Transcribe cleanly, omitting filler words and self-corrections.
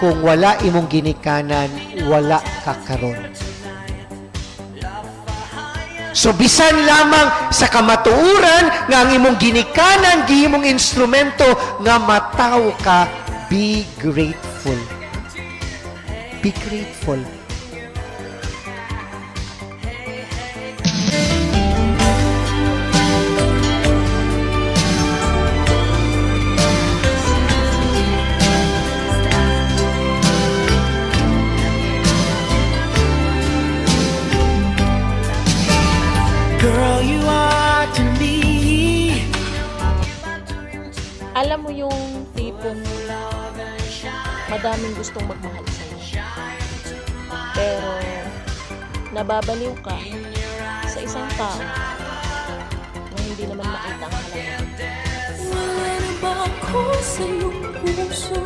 kung wala imong ginikanan, wala ka karon. So bisan lamang sa kamatuuran nga ang imong ginikanan, gihimong instrumento nga mataw ka, be grateful. Be grateful. Girl, you are to me. Alam mo yung tipong madaming gustong magmahal sa'yo. Pero nababaliw ka sa isang tao na hindi naman makita ang halaga. Wala na ba ako sa iyong puso?